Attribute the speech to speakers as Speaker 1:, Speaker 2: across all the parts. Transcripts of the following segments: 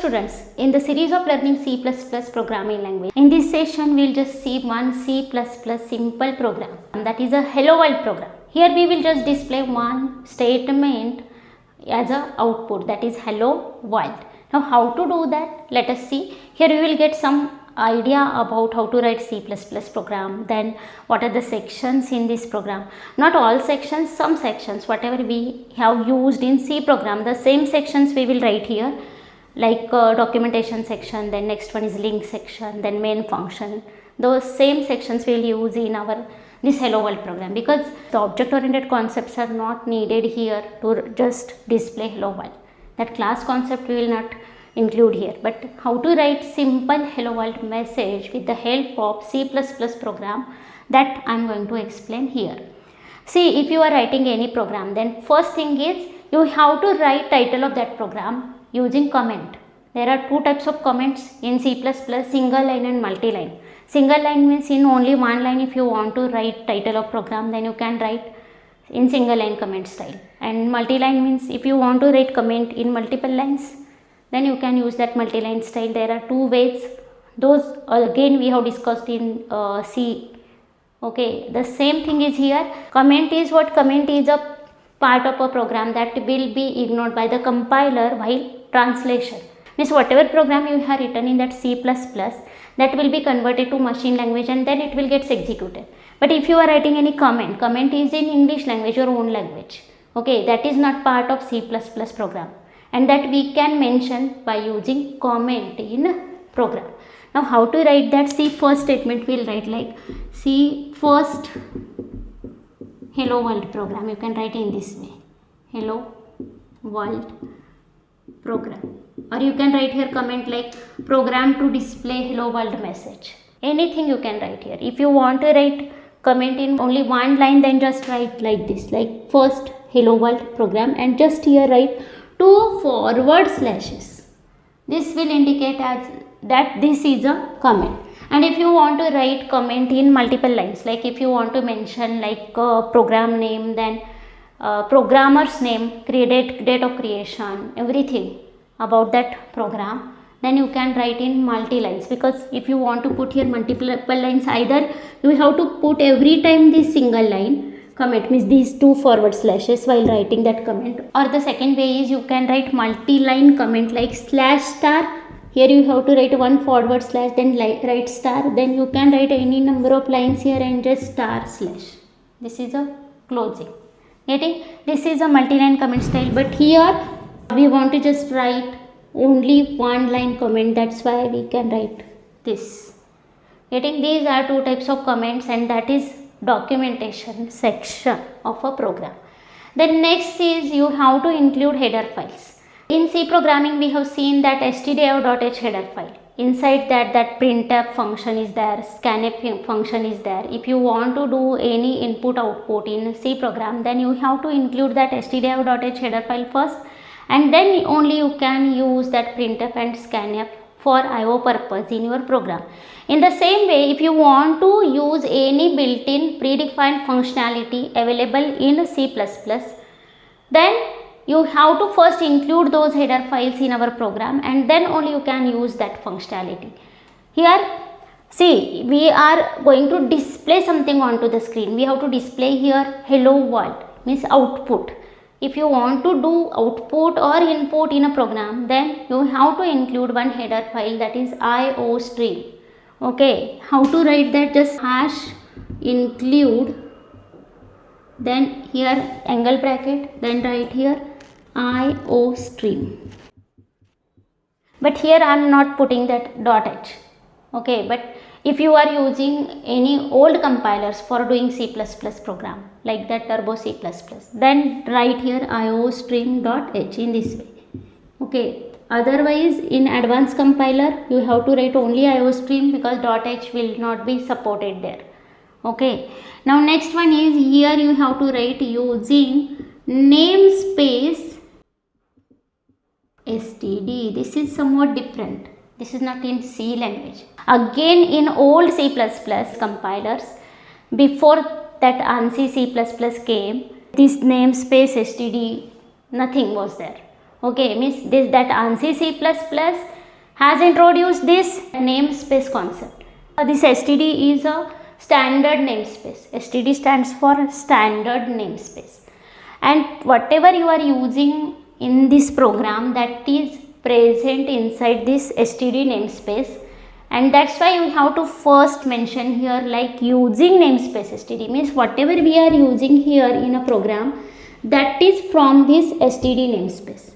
Speaker 1: students, in the series of learning C++ programming language, in this session we will just see one C++ simple program, that is a hello world program. Here we will just display one statement as a output, that is hello world. Now how to do that? Let us see. Here we will get some idea about how to write C++ program, then what are the sections in this program. Not all sections, some sections, whatever we have used in C program, the same sections we will write here, like documentation section, then next one is link section, then main function. Those same sections we will use in our this hello world program, because the object oriented concepts are not needed here to just display hello world. That class concept we will not include here, but how to write simple hello world message with the help of C++ program, that I am going to explain here. See, if you are writing any program, then first thing is you have to write title of that program using comment. There are two types of comments in C++, single line and multi-line. Single line means in only one line. If you want to write title of program, then you can write in single line comment style, and multi-line means if you want to write comment in multiple lines, then you can use that multi-line style. There are two ways. Those again we have discussed in C. Okay, the same thing is here. Comment is what? Comment is a part of a program that will be ignored by the compiler while translation. Means whatever program you have written in that C++, that will be converted to machine language and then it will get executed. But if you are writing any comment, comment is in English language, your own language. Okay, that is not part of C++ program, and that we can mention by using comment in program. Now how to write that? See, first statement we will write like C first hello world program. You can write in this way, hello world program, or you can write here comment like program to display hello world message. Anything you can write here. If you want to write comment in only one line, then just write like this, like first hello world program, and just here write 2 forward slashes. This will indicate as that this is a comment. And if you want to write comment in multiple lines, like if you want to mention like program name, then programmer's name, date of creation, everything about that program, then you can write in multi lines. Because if you want to put here multiple lines, either you have to put every time this single line comment, means these 2 forward slashes while writing that comment, or the second way is you can write multi-line comment like slash star. Here you have to write 1 forward slash, then write star, then you can write any number of lines here and just star slash. This is a closing. Getting? This is a multi-line comment style, but here we want to just write only one line comment, that's why we can write this. Getting? These are two types of comments, and that is documentation section of a program. Then next is you have to include header files. In C programming we have seen that stdio.h header file. Inside that printf function is there, scanf function is there. If you want to do any input output in C program, then you have to include that stdio.h header file first, and then only you can use that printf and scanf for IO purpose in your program. In the same way, if you want to use any built-in predefined functionality available in C++, then you have to first include those header files in our program, and then only you can use that functionality. Here, see, we are going to display something onto the screen. We have to display here hello world, means output. If you want to do output or input in a program, then you have to include one header file, that is IO stream. Okay, how to write that? Just hash include, then here angle bracket, then write here IO stream. But here I am not putting that .h. Okay, but if you are using any old compilers for doing C++ program, like that Turbo C++, then write here iostream.h in this way. Okay, otherwise in advanced compiler you have to write only iostream, because .h will not be supported there. Okay, now next one is here you have to write using namespace std. This is somewhat different. This is not in C language. Again, in old C++ compilers, before that ANSI C++ came, this namespace std, nothing was there. Okay, means this that ANSI C++ has introduced this namespace concept. This STD is a standard namespace. STD stands for standard namespace. And whatever you are using in this program, that is present inside this STD namespace. And that's why we have to first mention here, like using namespace STD means whatever we are using here in a program, that is from this STD namespace.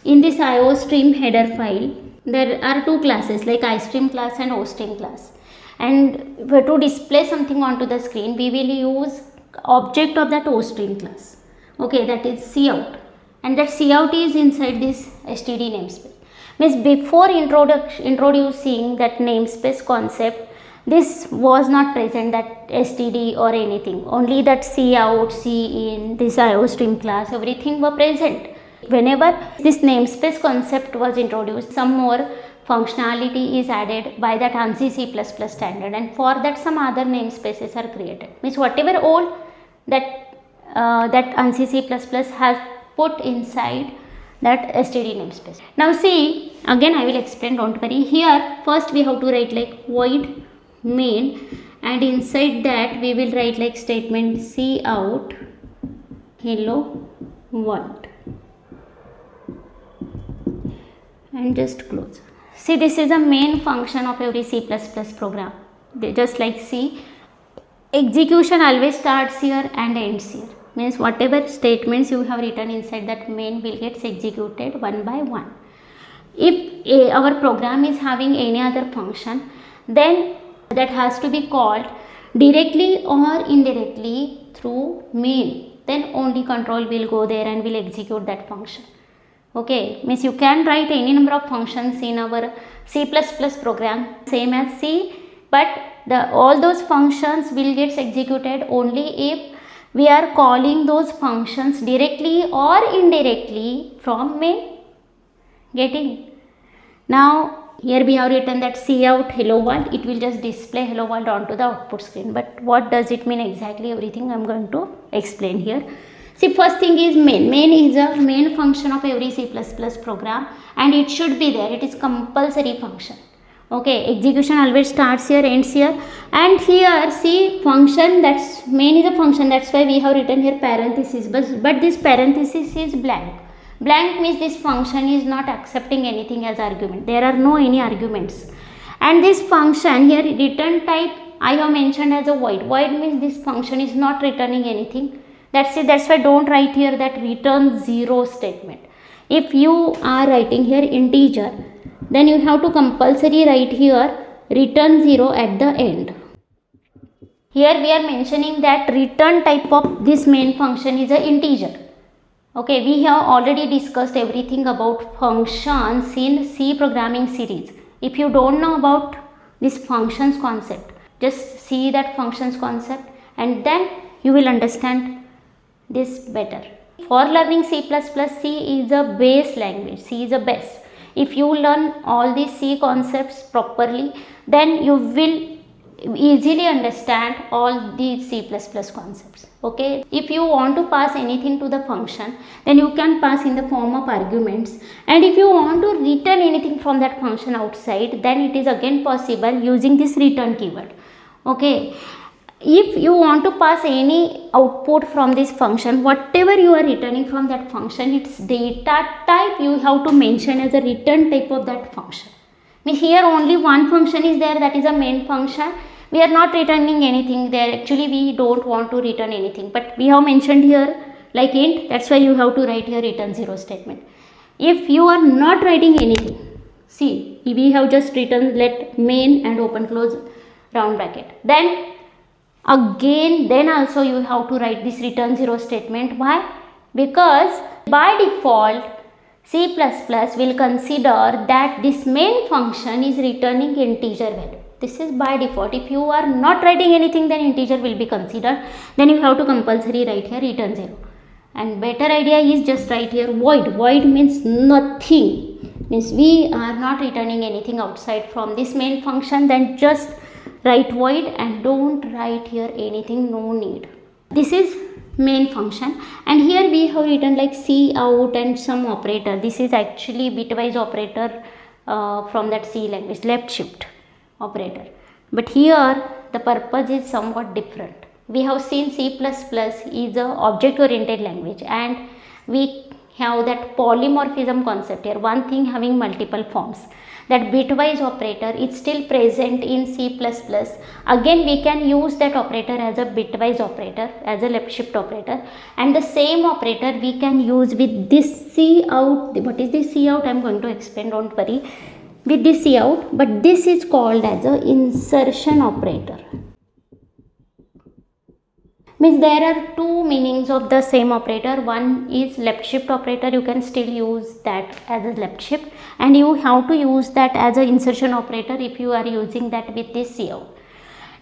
Speaker 1: In this IOStream header file, there are two classes like iStream class and OStream class. And to display something onto the screen, we will use object of that OStream class. Okay, that is cout. And that cout is inside this STD namespace. Means before introducing that namespace concept, this was not present, that STD or anything. Only that cout, cin, this IOStream class, everything were present. Whenever this namespace concept was introduced, some more functionality is added by that ANSI C++ standard, and for that some other namespaces are created. Means whatever all that ANSI C++ has put inside that STD namespace. Now see, again I will explain, don't worry. Here first we have to write like void main, and inside that we will write like statement cout hello world, and just close. See, this is a main function of every C++ program. Just like C, execution always starts here and ends here. Means whatever statements you have written inside that main will get executed one by one. If our program is having any other function, then that has to be called directly or indirectly through main. Then only control will go there and will execute that function. Okay, means you can write any number of functions in our C++ program same as C, but all those functions will get executed only if we are calling those functions directly or indirectly from main. Getting? Now here we have written that cout hello world. It will just display hello world onto the output screen. But what does it mean exactly? Everything I am going to explain here. See, first thing is main. Main is a main function of every C++ program, and it should be there. It is compulsory function. Okay, execution always starts here, ends here, and here see function, that's main is a function, that's why we have written here parenthesis, but this parenthesis is blank. Blank means this function is not accepting anything as argument. There are no any arguments. And this function here, return type I have mentioned as a void. Void means this function is not returning anything. That's it. That's why don't write here that return 0 statement. If you are writing here integer, then you have to compulsory write here return 0 at the end. Here we are mentioning that return type of this main function is an integer. Okay, we have already discussed everything about functions in C programming series. If you don't know about this functions concept, just see that functions concept and then you will understand this better. For learning C++, C is a base language. C is a base. If you learn all these C concepts properly, then you will easily understand all these C++ concepts. Okay, if you want to pass anything to the function, then you can pass in the form of arguments, and if you want to return anything from that function outside, then it is again possible using this return keyword. Okay, if you want to pass any output from this function, whatever you are returning from that function, its data type you have to mention as a return type of that function. Here only one function is there, that is a main function. We are not returning anything there. Actually we don't want to return anything, but we have mentioned here like int, that's why you have to write here return 0 statement. If you are not writing anything, see, we have just written let main and open close round bracket, then again then also you have to write this return 0 statement. Why? Because by default C++ will consider that this main function is returning integer value. This is by default. If you are not writing anything, then integer will be considered. Then you have to compulsory write here return 0. And better idea is just write here void. Void means nothing. Means we are not returning anything outside from this main function. Then just write void and don't write here anything, no need. This is main function, and here we have written like C out and some operator. This is actually bitwise operator from that C language, left shift operator, but here the purpose is somewhat different. We have seen C++ is a object oriented language, and we have that polymorphism concept here, one thing having multiple forms. That bitwise operator is still present in C++. Again we can use that operator as a bitwise operator, as a left shift operator, and the same operator we can use with this C out. What is this C out? I am going to explain, don't worry, with this C out, but this is called as a insertion operator. Means there are two meanings of the same operator. One is left shift operator, you can still use that as a left shift, and you have to use that as an insertion operator if you are using that with this cout.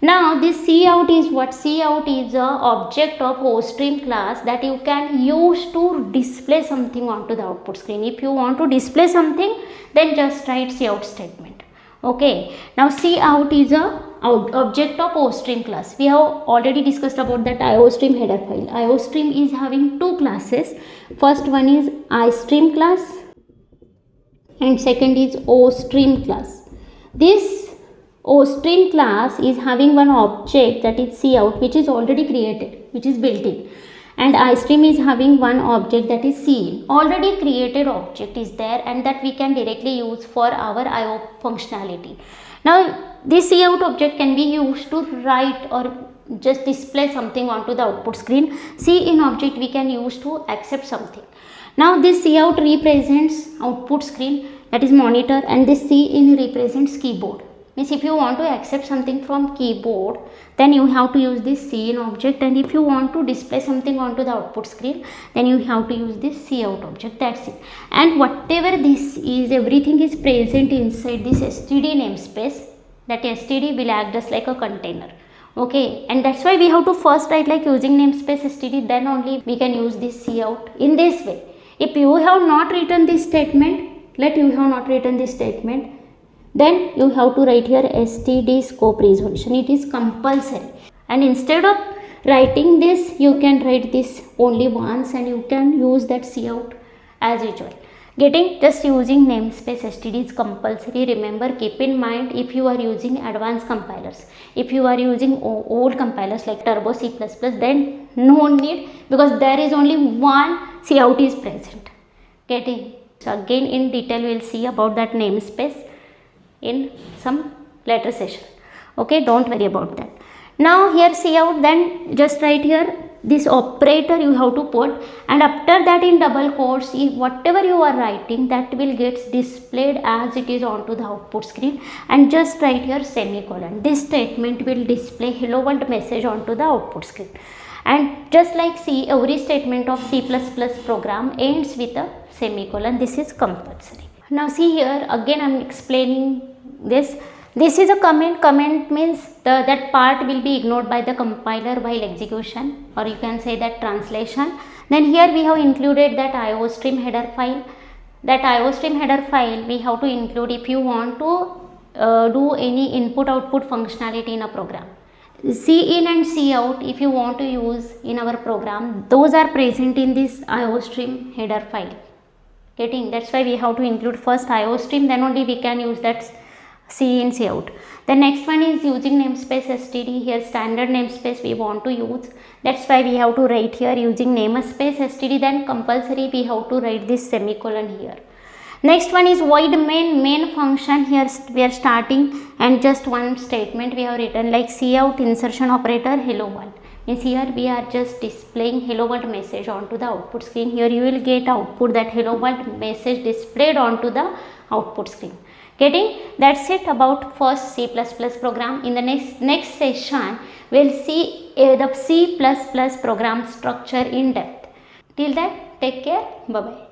Speaker 1: Now this cout is what? Cout is a object of hoststream class that you can use to display something onto the output screen. If you want to display something, then just write cout statement. Okay, now cout is a object of hoststream class. We have already discussed about that iostream header file. Iostream is having two classes. First one is iStream class and second is oStream class. This oStream class is having one object, that is cout, which is already created, which is built in, and iStream is having one object, that is cin. Already created object is there, and that we can directly use for our IO functionality. Now this cout object can be used to write or just display something onto the output screen. Cin object we can use to accept something. Now this cout represents output screen, that is monitor, and this cin represents keyboard. Means if you want to accept something from keyboard, then you have to use this cin object, and if you want to display something onto the output screen, then you have to use this cout object. That's it. And whatever this is, everything is present inside this std namespace. That std will act just like a container. Okay, and that's why we have to first write like using namespace std, then only we can use this cout in this way. If you have not written this statement, then you have to write here std scope resolution. It is compulsory, and instead of writing this, you can write this only once, and you can use that cout as usual. Getting? Just using namespace std is compulsory. Remember, keep in mind, if you are using advanced compilers, if you are using old compilers like Turbo C++, then no need, because there is only one cout is present. Getting? So again in detail we will see about that namespace in some later session. Okay, don't worry about that. Now here cout, then just write here this operator you have to put, and after that in double quotes, whatever you are writing, that will get displayed as it is onto the output screen, and just write here semicolon. This statement will display hello world message onto the output screen. And just like C, every statement of C++ program ends with a semicolon. This is compulsory. Now see here, again I am explaining this. This is a comment. Comment means that part will be ignored by the compiler while execution, or you can say that translation. Then here we have included that iostream header file. That iostream header file we have to include if you want to do any input output functionality in a program. Cin and cout, if you want to use in our program, those are present in this iostream header file. Getting? That's why we have to include first iostream, then only we can use that cin cout. The next one is using namespace std. Here standard namespace we want to use, that's why we have to write here using namespace std. Then compulsory we have to write this semicolon here. Next one is void main function. Here we are starting, and just one statement we have written like cout insertion operator hello world. Means here we are just displaying hello world message onto the output screen. Here you will get output, that hello world message displayed onto the output screen. Getting? That's it about first C++ program. In the next session, we'll see the C++ program structure in depth. Till that, take care. Bye bye.